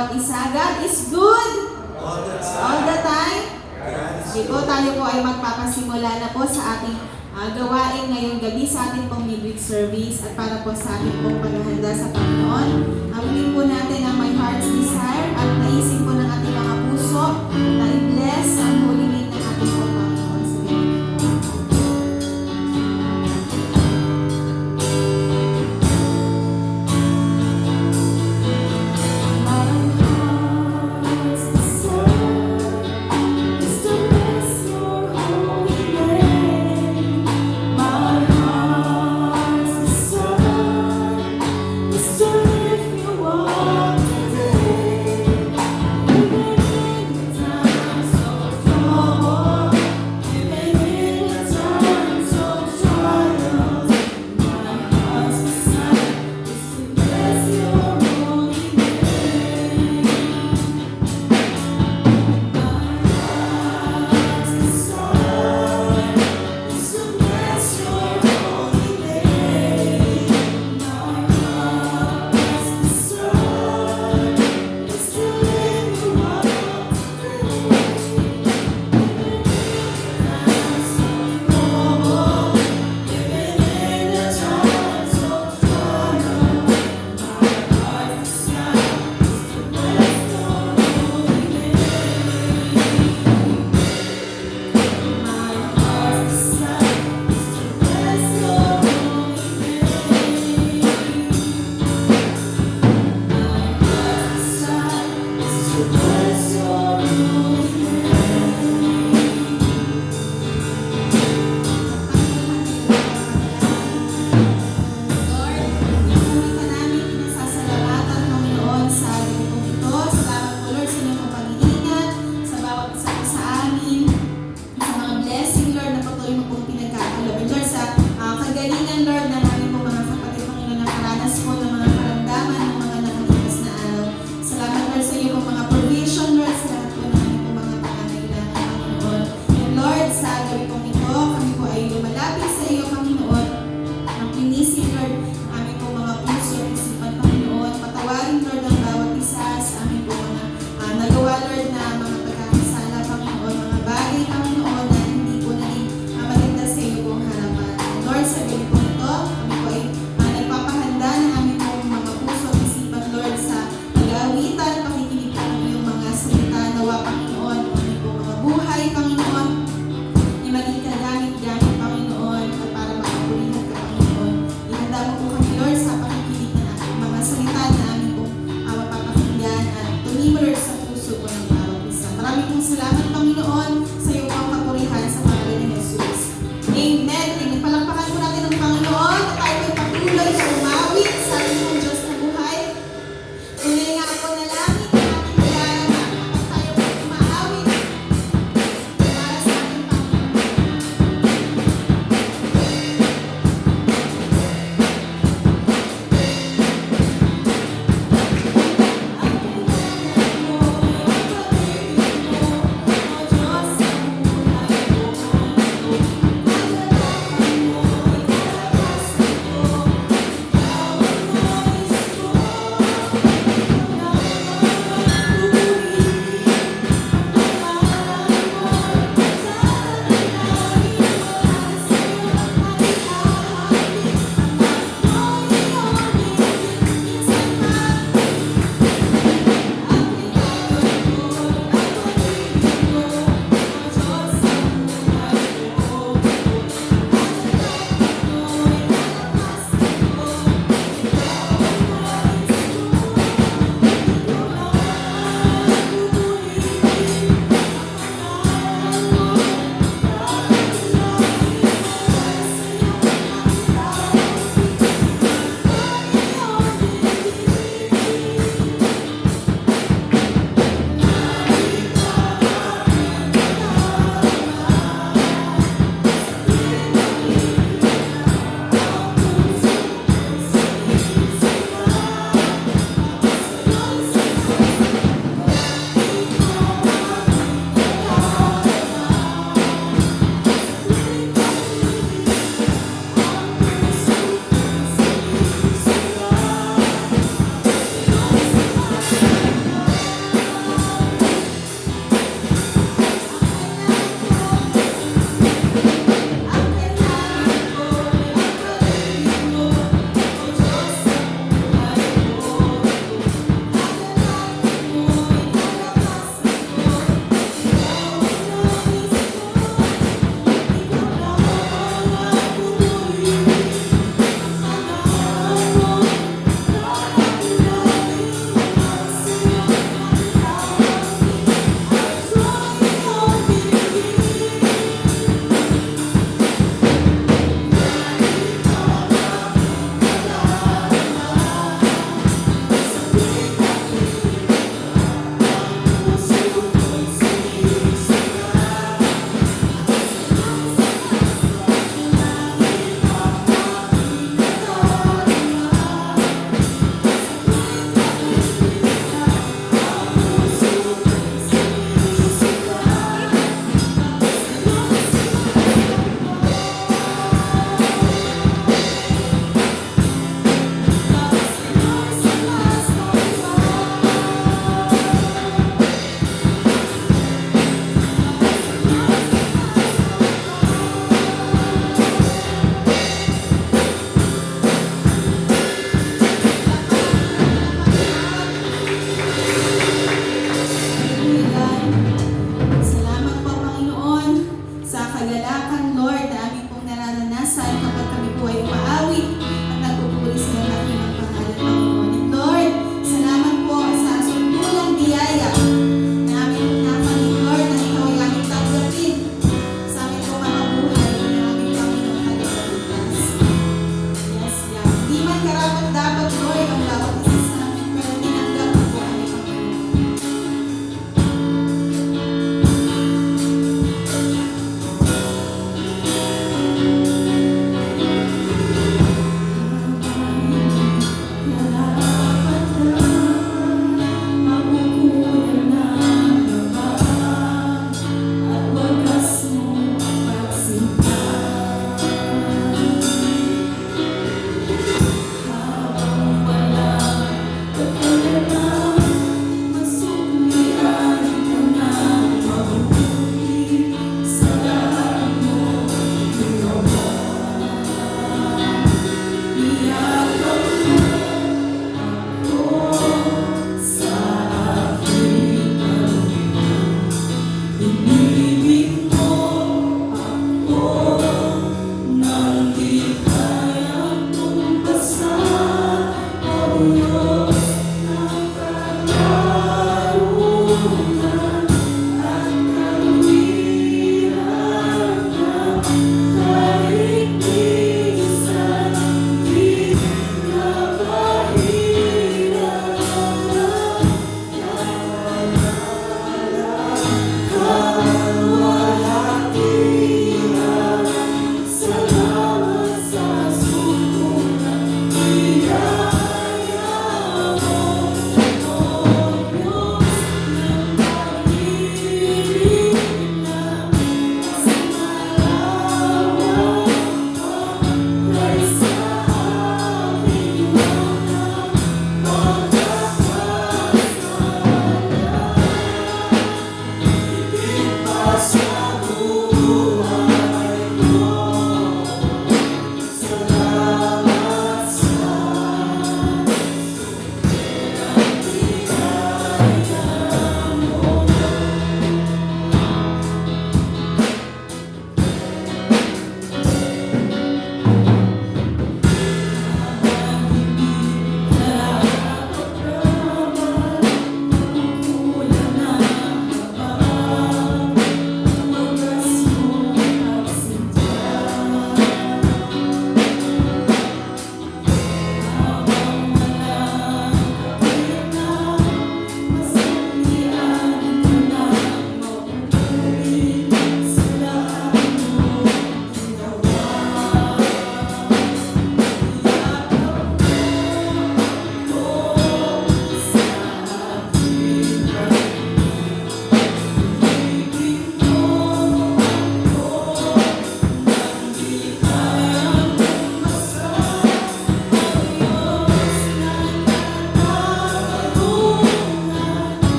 bawat isa. God is good all the time. Sige po, tayo po ay magpapasimula na po sa ating gawain ngayong gabi sa ating pong midweek service at para po sa ating pong paghahanda sa Panginoon. Aminin po natin ang my heart's desire at naisip po ng ating mga puso na i-bless ang holy name ng ating pong Panginoon sa gabi.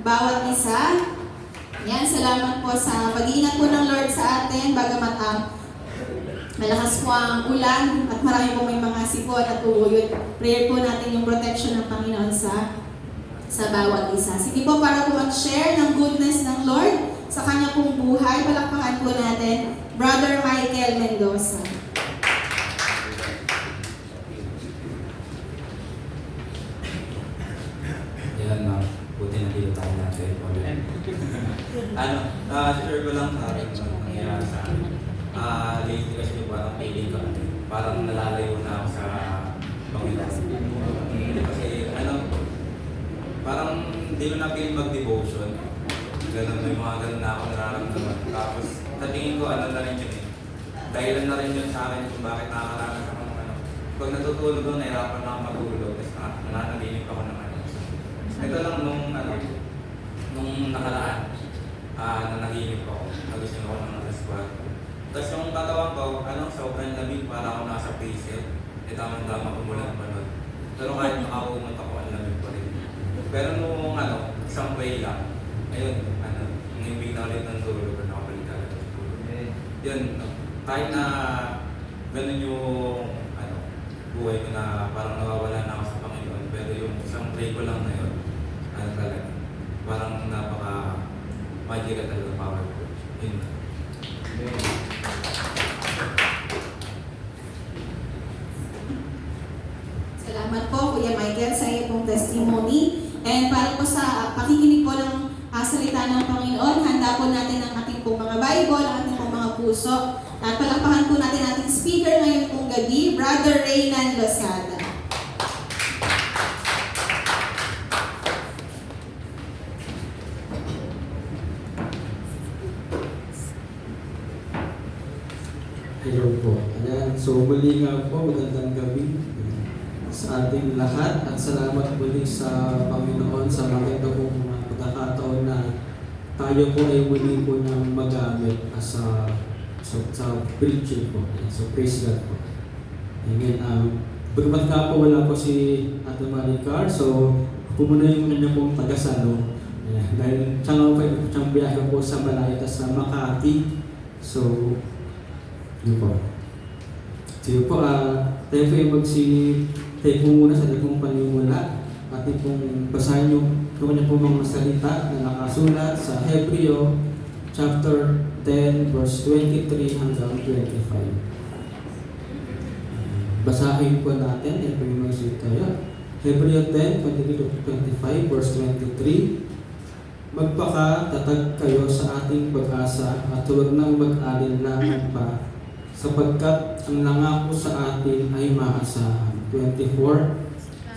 bawat isa. Yan, salamat po sa pag-iingat po ng Lord sa atin, bagamat malakas po ang ulan at marami po may mga sipon at uyod. Prayer po natin yung protection ng Panginoon sa bawat isa. Sige po, para po mag-share ng goodness ng Lord sa kanya pong buhay, palakpakan po natin, Brother Michael Mendoza. Yan na, buti na dito tayo natin. Share ko lang sa akin ang nangyayari sa akin. Lately kasi parang feeling ko, parang nalalayo na ako sa Panginoon. Kasi parang hindi ko na feeling mag-devotion. Ganun, may mga ganun na ako nararamdaman. Tapos, sa tingin ko, na rin yun eh. Dahilan na rin yun sa akin kung bakit nakakaranas ako ng Pag natutulog ko, nahirapan na ako matulog. Tapos nananaginip ako ng Ito lang nung nakaraan, nanaginip ako. Nagising ako ng alas 4. Tapos yung katawan ko, sobrang lamig para ako nasa freezer. Tamang-tama umulan pa nun. Pero kahit nakakumot ako, ang lamig pa rin. Pero nung isang way lang, ayun, nangibig na ulit ng tulog, nakabalik ka ulit ng tulog. Yun, kahit na ganun yung buhay ko na parang nawawala na ako sa Panginoon, pero yung isang pray ko lang na yun, talaga, parang napaka-magical talaga powerful. Yun. Salamat po, Kuya Michael, sa iyong pong testimony. And para po sa pakikinig po ng salita ng Panginoon, handa po natin ang ating pong mga Bible, ang ating pong mga puso. At palakpakan po natin ating speaker ngayon pong gabi, Brother Reynan Losada. Hello po. Ayan. So muli nga po, magandang gabi sa ating lahat at salamat muli sa Panginoon sa maganda pong pagkakataon na tayo po ay muli po ng magamit sa preaching po. So praise God po. Amen. Bagamat nga po wala po si Ate Maricar, so pumunta yung kanya pong tagasalo. Dahil siya nga po ay siyang biyahe po sa Malaya sa Makati. So yun po. So yun po, tayo po muna sa ating pong panimula. Ating pong basahin yung kanya pong mga salita na nakasulat sa Hebreo chapter 10 verse 23 hanggang 25. Basahin po natin, yan po yung mga salita yun. Hebreo 10, 23-25 verse 23. Magpakatatag kayo sa ating pag-asa at huwag nang mag-alinlangan pa sapagkat ang nangako sa atin ay maasahan. 24.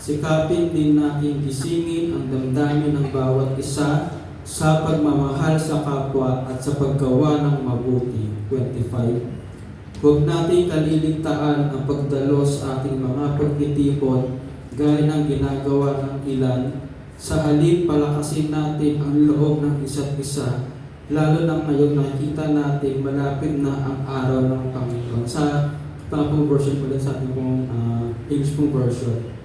Sikapin din natin gisingin ang damdamin ng bawat isa sa pagmamahal sa kapwa at sa paggawa ng mabuti. 25. Huwag natin kaliligtaan ang pagdalo sa ating mga pagtitipon gaya ng ginagawa ng ilan. Sa halip palakasin natin ang loob ng isa't isa, lalo na ngayon nakikita natin malapit na ang araw ng Panginoon. Sa tamang version po sa ating pong English pong version.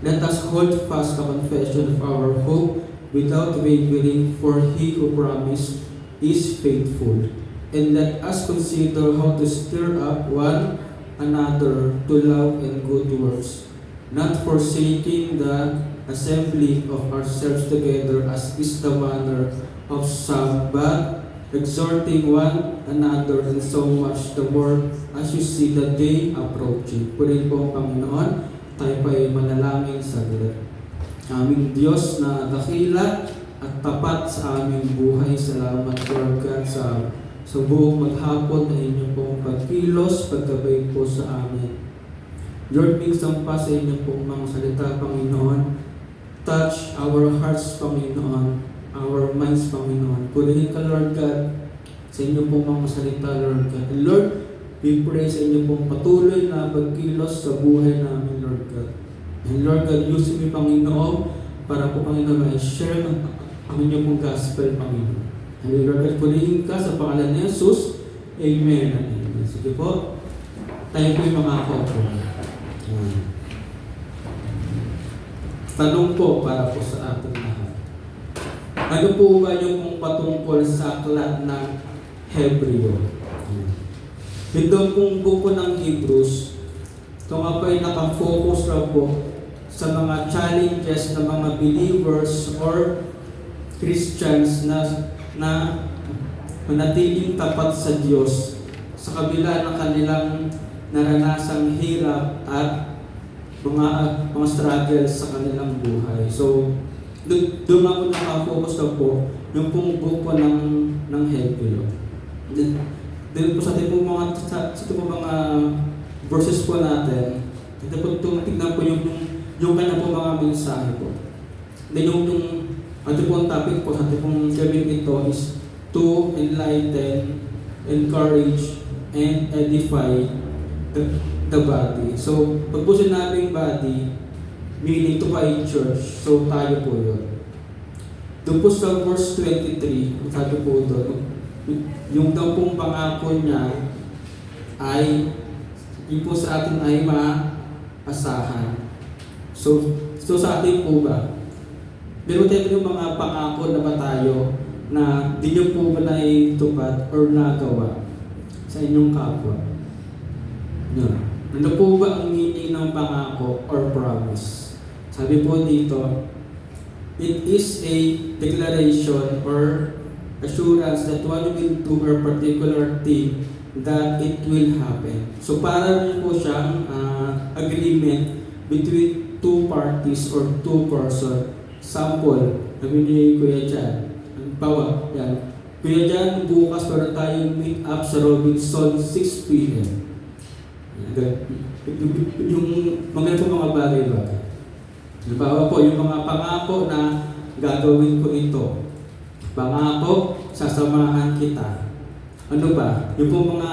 Let us hold fast the confession of our hope without wavering, for He who promised is faithful. And let us consider how to stir up one another to love and good works, not forsaking the assembly of ourselves together as is the manner of some, but exhorting one another, and so much the more as you see the day approaching. Purihin po ang Panginoon, tayo pa ay manalangin saglit. Aming Diyos na dakila at tapat sa aming buhay, salamat Lord God sa buong maghapon na inyong pong pagkilos, pagkabay po sa amin. Lord, minsan pa sa inyong pong mga salita, Panginoon, touch our hearts, Panginoon, our minds, Panginoon. Purihin ka, Lord God, sa inyong pong mga salita, Lord God. And Lord, we pray sa inyong pong patuloy na pagkilos sa buhay namin, Lord God. And Lord God, use me, Panginoon, para po, Panginoon, ma-share ang inyong pong gospel, Panginoon. And Lord God, purihin ka sa pangalan ni Jesus. Amen and amen. Sige po, tayo po yung mga kaupo. Tanong po para po sa ating lahat. Ano po ba yung kung patungkol sa aklat ng Hebreo? Ito pong buko ng Hebrews, ito nga po ay nakafocus na po sa mga challenges ng mga believers or Christians na manatiling tapat sa Diyos sa kabila ng kanilang naranasang hirap at mga struggles sa kanilang buhay. So, doon ako nakafocus na po yung pong buko ng Hebreo. Doon po sa ating mga verses po natin, ito po tignan po yung kanya po mga mensahe po. Then yung ito po ang topic po sa ating pong gawin ito is to enlighten, encourage, and edify the body. So, pag po sinabing body, meaning to by church, so tayo po yun. Doon po sa verse 23, sabi po doon, yung daw pong pangako niya ay yung po sa atin ay maasahan. So sa atin po ba? Meron tayo yung mga pangako na ba tayo na di nyo po ba naitupad or nagawa sa inyong kapwa? No. Ano po ba ang meaning ng pangako or promise? Sabi po dito, it is a declaration or assurance that one will do a particular thing that it will happen. So para rin po siyang agreement between two parties or two person. Sample, sabi ni Kuya Jan. Bawa, yan. Kuya Jan, bukas para tayong meet up sa Robinson 6 p.m. Yung mga bagay-bagay. Halimbawa po, yung mga pangako na gagawin ko ito. Pangako, sasamahan kita. Ano ba? Yung pong mga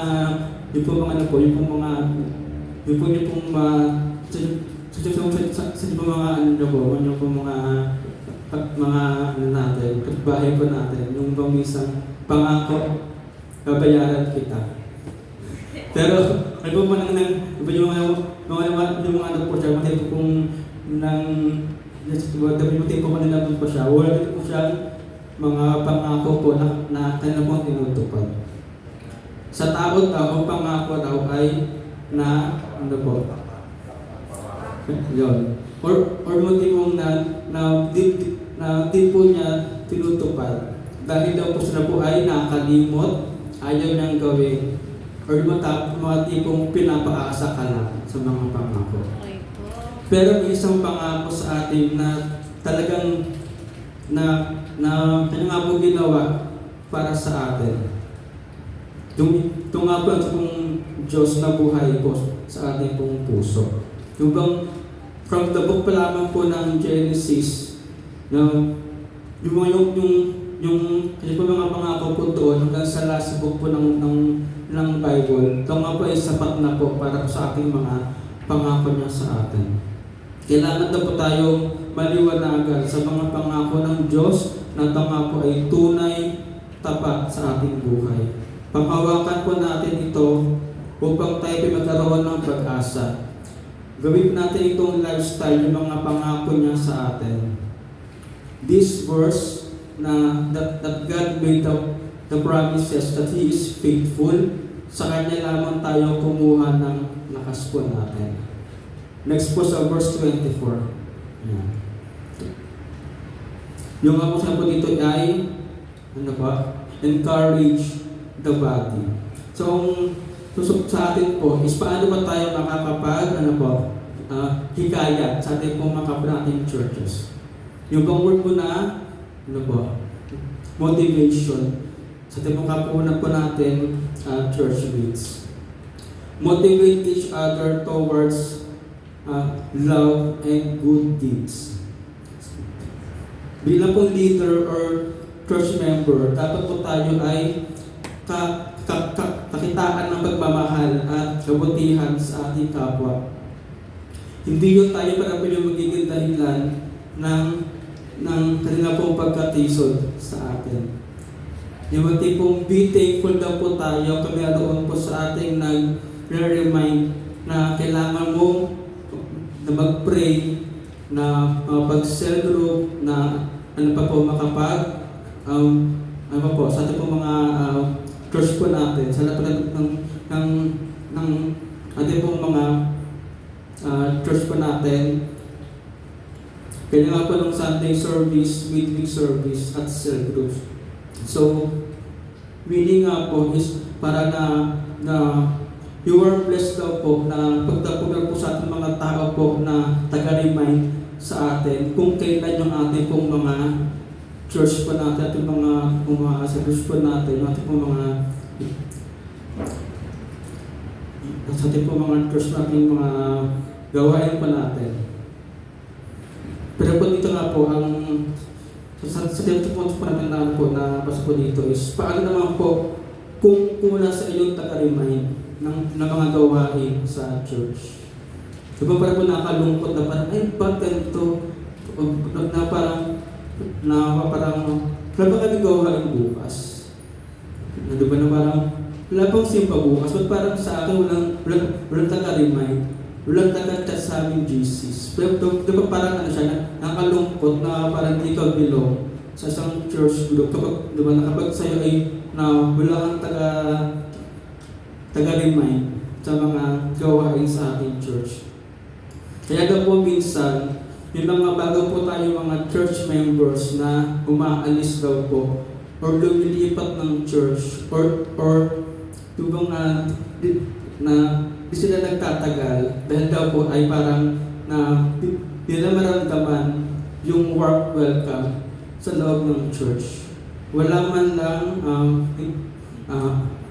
natin, bahay po natin, yung pamisang pangako, babayaran kita. Pero, ano po man yung ano po siya, matipos kung matipos po kanila po siya, wala din po siya mga pangako po na kanila po tinutupad. Sa tao daw, pangako daw ay na, ano po, yun. Or motivong na di po niya tinutupad. Dahil daw po sila po ay nakalimot, ayaw niyang gawin, or mga tipong pinapaasa ka lang sa mga pangako. Pero may isang pangako sa atin na talagang kanya nga po ginawa para sa atin. Ito nga po ang Diyos na buhay po sa ating pong puso. Yung bang from the book pa lamang po ng Genesis, yung mga pangako po doon hanggang sa last book po ng Bible, ito nga po ay sapat na po para sa ating mga pangako niya sa atin. Kailangan na po tayong maliwanagan sa mga pangako ng Diyos na ito nga po ay tunay, tapat sa ating buhay. Panghawakan po natin ito upang tayo magkaroon ng pag-asa. Gawin natin itong lifestyle, yung mga pangako niya sa atin. This verse na that God made the promises that He is faithful, sa Kanya lamang tayo kumuha ng lakas po natin. Next po sa verse 24. Yan. Yung ako sa po dito ay, encourage the body. So, sa atin po is paano ba tayo makakapag, hikayat sa atin po nating churches. Yung bang word po na, motivation. Sa atin po kapunan po natin church mates. Motivate each other towards love and good deeds. Bilang pong leader or church member, dapat po tayo ay kakitaan ng pagmamahal at kabutihan sa ating kapwa. Hindi yun tayo para po yung magiging dahilan ng kanila pong pagkatisod sa atin. Yung tipong be thankful daw po tayo kami aroon po sa ating nag-remind na kailangan mo na mag-pray, na pag-cell group, na ano pa po ano po, sa ating pong mga church po natin, sa lahat po ng ating pong mga church po natin, kaya nga po ng Sunday service, midweek service, at cell groups. So, meaning nga po is para na you are blessed daw po na pagdapunan po sa ating mga tao po na taga-remind sa atin kung kailan yung ating pong mga church po natin, ating mga service po natin, ating pong mga sa ating pong mga church natin, mga gawain po natin. Pero po dito nga po, sa dito po natin na po na basta po dito is, paano naman po kung wala sa iyong taga-remind ng mga gawain sa church. Diba parang po nakalungkot na parang, ay ba't ganito? Na parang, wala ba kami gawain bukas? Diba na parang, wala pang simpa bukas, but parang sa akin walang taga-remind. Walang taga-chat sa aming GCs. Pero diba parang ano siya, nakalungkot na parang di ka belong sa isang church group. Kapag, diba, kapag sa'yo ay na wala kang taga-remind sa mga gawain sa ating church. Kaya daw po minsan, yung mga bago po tayo mga church members na umaalis daw po or lumilipat ng church or tubang na di sila nagtatagal dahil daw po ay parang na di na maramdaman yung warm welcome sa loob ng church. Wala man lang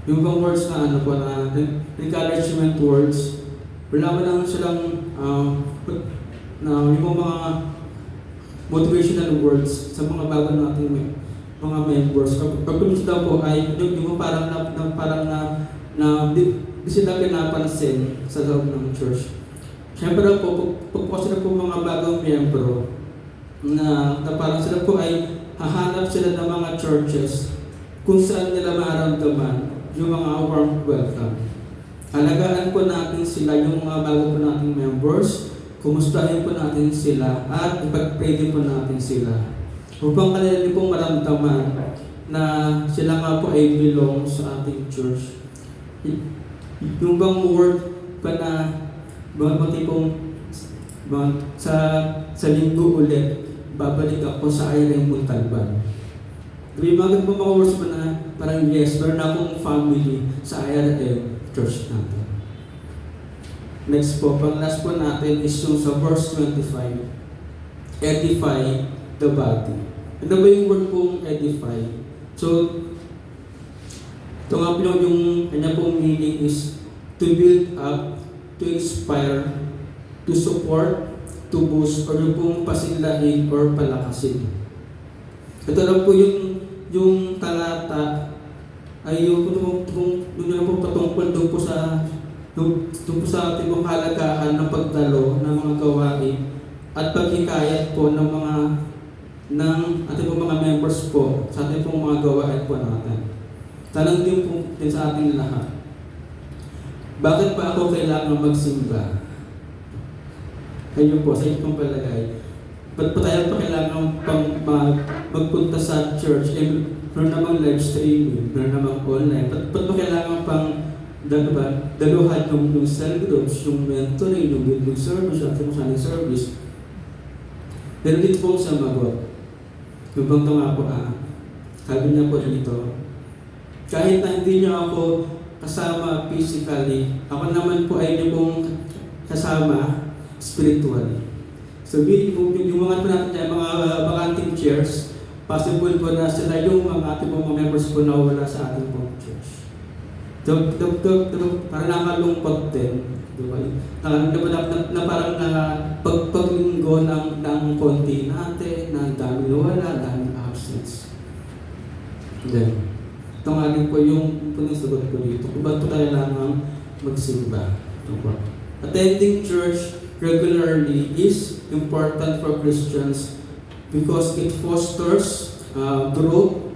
yung bang words na ano po na encouragement words, wala man lang silang na yung mga motivational words sa mga bago nating mga members. Pag daw po ay yung parang di sila pinapansin sa loob ng church. Siyempre po, pag sila po mga bagong miyembro na parang sila po ay hahanap sila ng mga churches kung saan nila maramdaman yung mga warm welcome. Alagaan po natin sila, yung mga bago po nating members, kumustahin po natin sila at ipag-pray din po natin sila. Upang kanila din pong maramdaman na sila nga po ay belong sa ating church. Yung bang word pa na sa linggo ulit, babalik ako sa Irene Montalban. May mga words pa na parang yes, meron akong family sa IRM church natin. Next po, pang last po natin is yung sa verse 25. Edify the body. Ano ba yung word pong edify? So, ito nga po yung kanya pong meaning is to build up, to inspire, to support, to boost, or yung pong pasinlahin or palakasin. Ito lang po yung talata ay yung patungkol doon po sa ating mga halagaan ng pagdalo ng mga gawain at paghikayat po ng ating mga members po sa ating pong mga gawain po natin. Tanong din po din sa ating lahat. Bakit pa ako kailangan magsimba? Kayo po, sa inyo pong palagay. Ba't pa tayo pa kailangan magpunta sa church? Meron namang live streaming, meron namang online. Ba't pa kailangan pang daluhan yung cell groups, yung mentoring, yung building service, at yung Sunday service? Pero dito po sa magot. Yung bang nga po, sabi niya po dito, kahit na hindi niyo ako kasama physically, ako naman po ay niyo pong kasama spiritually. So, yung mga po natin dyan, mga vacanting chairs, possible po na sila yung mga ating mga members po na wala sa ating pong church. Parang nakalungkot din. Diba? Na parang pagpaglinggo ng konti natin, na dami wala, dami absence. Then, ito nga rin po yung sagot ko dito. Kung ba't po tayo lamang magsimba? Attending church regularly is important for Christians because it fosters growth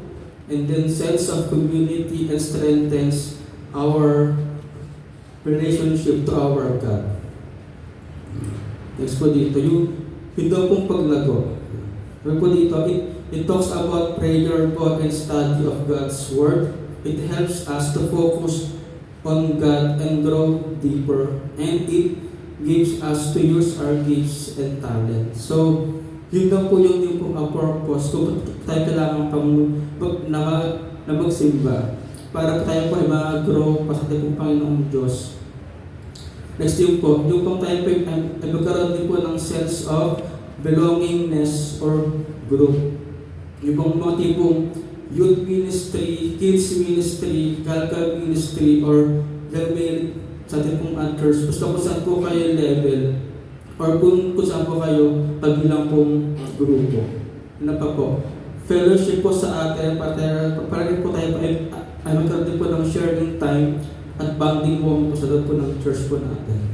and then sense of community and strengthens our relationship to our God. Next po dito, yung daw pong paglago. Pero po dito, it talks about prayer po and study of God's Word. It helps us to focus on God and grow deeper. And it gives us to use our gifts and talents. So, yun lang po yung pong purpose kung tayo kailangan na magsimba para tayo po ay mag-grow pa sa ating Panginoong Diyos. Next yung pong tayo po ay magkaroon din po ng sense of belongingness or group. Yung pong mga tipong youth ministry, kids ministry, calcal ministry, or level sa ating pong church. Basta kung saan po kayo level, or kung saan po kayo pagbilang pong grupo. Ano pa po? Fellowship po sa atin, para rin po tayo ay magkaroon din po ng sharing time at bonding po sa loob po ng church po natin.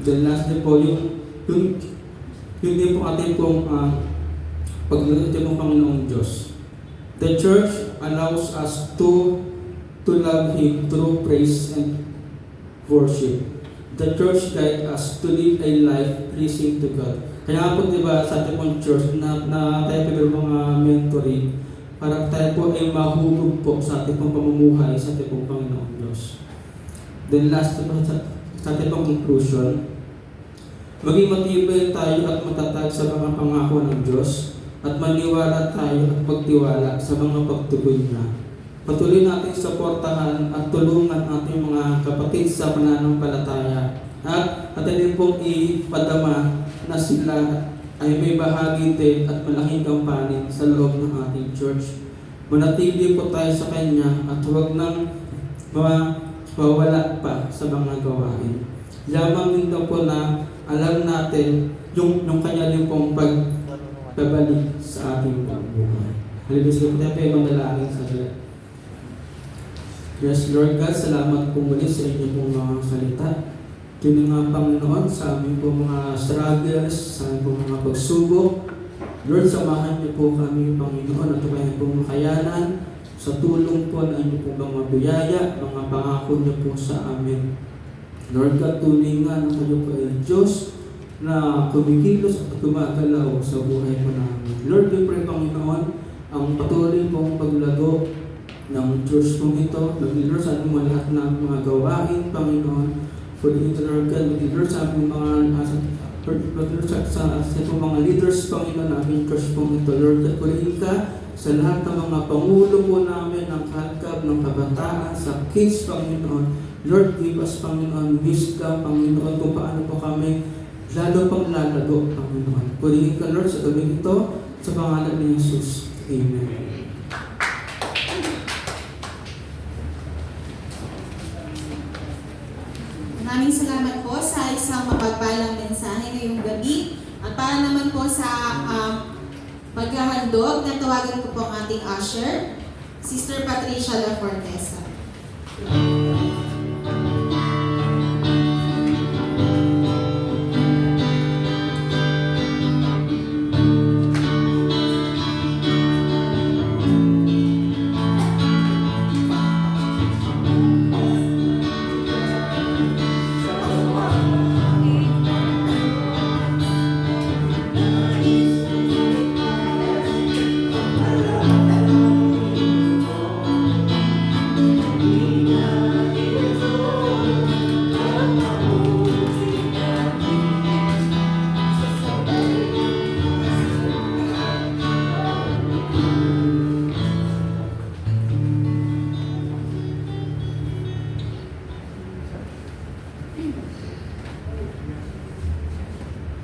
Then lastly po, yung din po ating pong paglulod ng Panginoong Diyos. The church allows us to love Him through praise and worship. The church guides us to live a life pleasing to God. Kaya po diba sa ating pong church na tayo po mga mentoring para tayo po ay mahubog po sa ating pong pamumuhay sa ating pong Panginoong Diyos. Then last po sa ating pong conclusion, maging matibay tayo at matatag sa mga pangako ng Diyos at maniwala tayo at magtiwala sa mga pagtugon niya. Patuloy natin suportahan at tulungan ating mga kapatid sa pananampalataya at atin pong ipadama na sila ay may bahagi din at malaking kampanin sa loob ng ating church. Manatili po tayo sa Kanya at huwag nang mawala pa sa mga gawain. Lamang din daw po na alam natin yung Kanya din pong pagbabalik sa ating pagbuhay. Halilis ko po tayo yung manalangin sa Diyos. Yes, Lord God, salamat po muli sa inyo pong mga salita. Yun nga, Panginoon, sa aming po mga struggles, sa aming po mga pagsubok. Lord, samahan niyo po kami, Panginoon, at kaya po makayanan sa tulong po na inyo po mga biyaya, mga pangako niyo po sa amin. Lord God, tunay nga na kayo po ay Diyos na kumikilos at gumagalaw sa buhay po namin. Lord, we pray, Panginoon, ang patuloy pong paglago ng church pong ito, Lord, sa ating lahat ng mga gawain, Panginoon, for the Lord God, Lord, sa aming mga sa mga leaders, Panginoon, namin church pong ito, Lord, at purihin ka sa lahat ng mga pangulo po namin, ng kalkab, ng kabataan, sa kids, Panginoon. Lord, give us, Panginoon, wisdom, Panginoon, kung paano po kami lalo pang lalago, Panginoon. Purihin ka, Lord, sa gabing ito, sa pangalan ni Jesus. Amen. Maraming salamat po sa isang mapagpalang mensahe ngayong gabi. At para naman po sa paghahandog, natawagan ko po ang ating usher, Sister Patricia La Fortesa.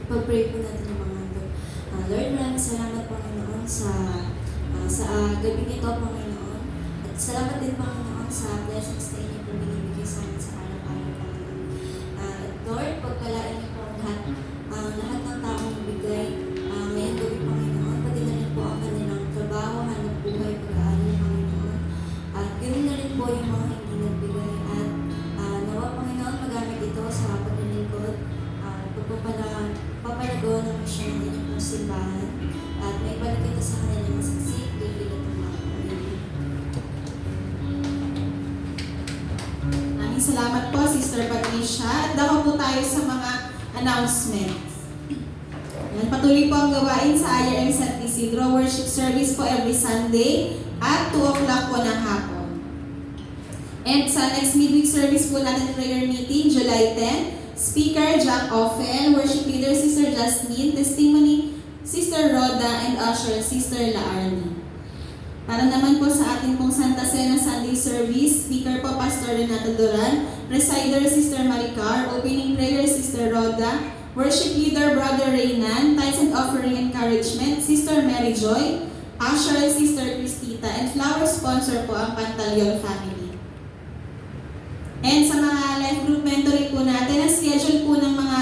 Pag-pray po natin yung mga ito. Lord, maraming salamat, Panginoon, sa gabing ito, Panginoon. At salamat din, Panginoon, sa blessings na inyo po binibigay sa amin sa araw-araw, Panginoon. Lord, pagkalain niyo po ang lahat ng taong bigay ngayong gabi, Panginoon. Pati na rin po ang kanilang trabaho, hanap buhay, pag-aaral, Panginoon. At ganoon na rin po yung mga hindi nagbigay. At nawa, Panginoon, magamit ito sa paglilingkod, papalago ng misyon ng inyong simbahan at may balik ito sa kanilang masaksik, bibig at umakulit. Maraming salamat po, Sister Patricia. At dako po tayo sa mga announcements. Yan, patuloy po ang gawain sa IRM San Isidro. Worship service po every Sunday at 2 o'clock po ng hapon. And sa next midweek service po natin, prayer meeting, July 10, Speaker Jack Offen, Worship Leader Sister Jasmine, Testimony Sister Rhoda, and Usher Sister Laarni. Para naman po sa ating pong Santa Cena Sunday Service, Speaker po Pastor Renato Duran, Presider Sister Maricar, Opening Prayer Sister Rhoda, Worship Leader Brother Reynan, Tithes and Offering Encouragement Sister Mary Joy, Usher Sister Cristita, and Flower Sponsor po ang Pantaleon family. And sa mga life group mentoring po natin, ang schedule po ng mga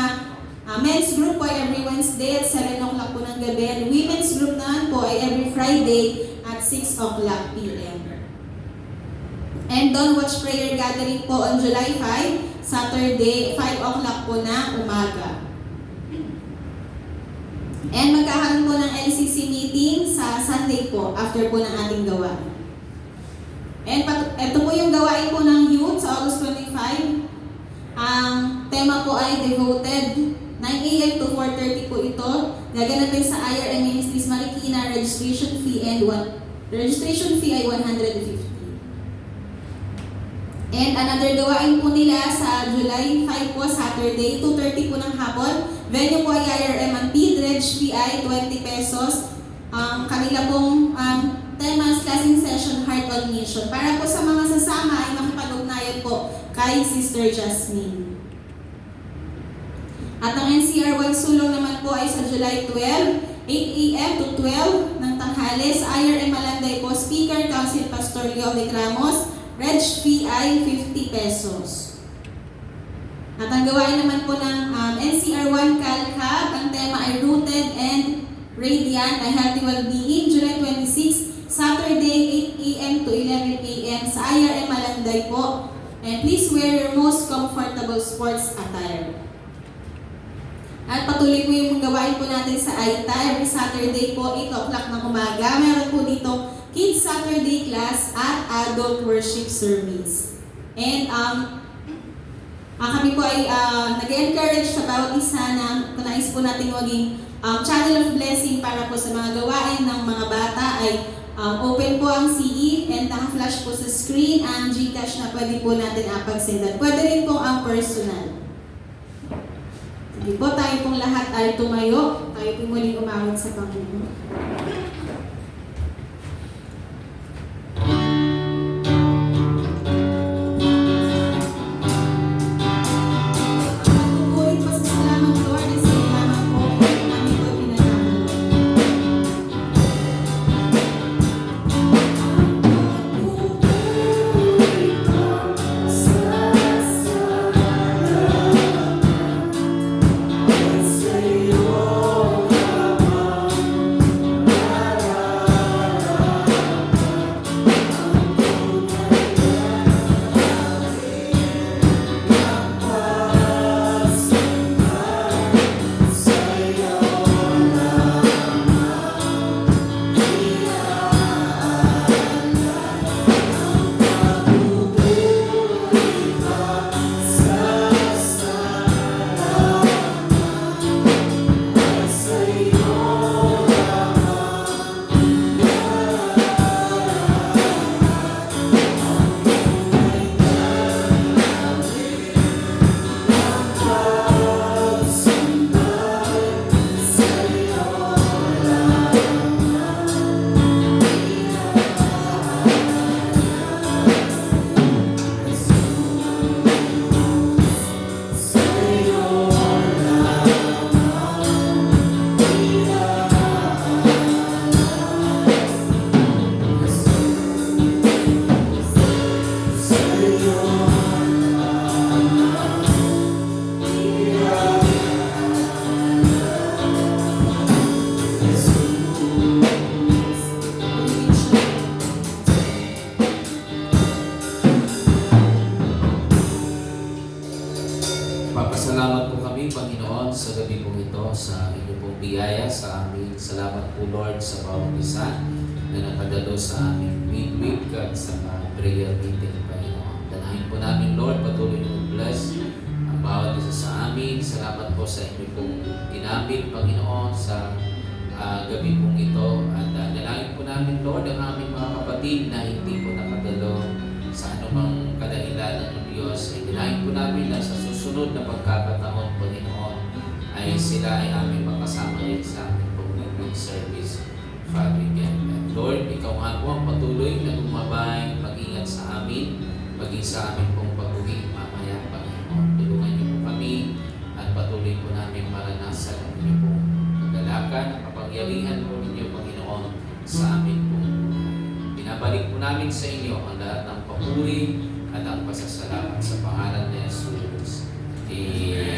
men's group po ay every Wednesday at 7 o'clock po ng gabi. And women's group naman po ay every Friday at 6 o'clock p.m. And Dawn Watch Prayer Gathering po on July 5, Saturday, 5 o'clock po na umaga. And magkakaroon po ng LCC meeting sa Sunday po, after po ng ating gawain. And ito po yung gawain po ng youth sa August 25. Ang tema po ay Devoted. 9 a.m. to 4:30 po ito. Gaganapin sa IRM Ministries Marikina. Registration fee ay 150. And another gawain po nila sa July 5 po, Saturday, 2:30 po ng hapon. Venue po ay IRM Antid. Reg fee ay 20 pesos. Ang kanila pong tema classing session, Heart on Mission. Para po sa mga sasama ay makipag-ugnayan po kay Sister Jasmine. At ang NCR 1 sulong naman po ay sa July 12, 8 a.m. to 12 ng tanghali sa IRM Malanday po. Speaker Council Pastor Leo de Cramos. Reg fee ay 50 pesos. At ang gawain naman po ng NCR 1 Calcab, ang tema ay Rooted and Radiant, a Healthy Wellbeing, July 26, Saturday, 8 a.m. to 11 a.m. sa IRM Malanday po. And please wear your most comfortable sports attire. At patuloy po yung gawain po natin sa AITA. Every Saturday po, 8 o'clock ng umaga. Meron po dito Kids Saturday Class at Adult Worship Service. And kami po ay nag-encourage sa bawat isa na nais po natin maging channel of blessing para po sa mga gawain ng mga bata ay open po ang CE and naka-flash po sa screen ang GCash na pwede po natin apagsendan. Pwede rin po ang personal. Sige po, tayo pong lahat ay tumayo. Tayo po muling umawit sa Panginoon. Papasalamat po kami, Panginoon, sa gabi po ito, sa inyo pong biyaya sa amin. Salamat po, Lord, sa bawat isa na nakadalo sa aming midweek at sa prayer meeting, Panginoon. Danahin po namin, Lord, patuloy na bless ang bawat isa sa amin. Salamat po sa inyo pong ginamit, Panginoon, sa gabi pong ito. At dalangin po namin, Lord, ang aming mga kapatid na hindi po nakadalo sa anumang kadahilanan ng Diyos. Ay dalangin po namin na sa susunod na pagkakataon, Panginoon, ay sila ay aming makasama rin sa aming pong service. Father, again. Lord, ikaw nga po ang patuloy na gumabay, mag-ingat sa amin, maging sa amin pong pag-uwi mamaya, Panginoon. Tulungan niyo po kami at patuloy po namin maranasan ang inyo pong kagalakan, kapangyarihan po ninyo, Panginoon, sa amin pong binabalik po namin sa inyo ang lahat ng papuri at ang pasasalamat sa pangalan ni Jesus. Amen.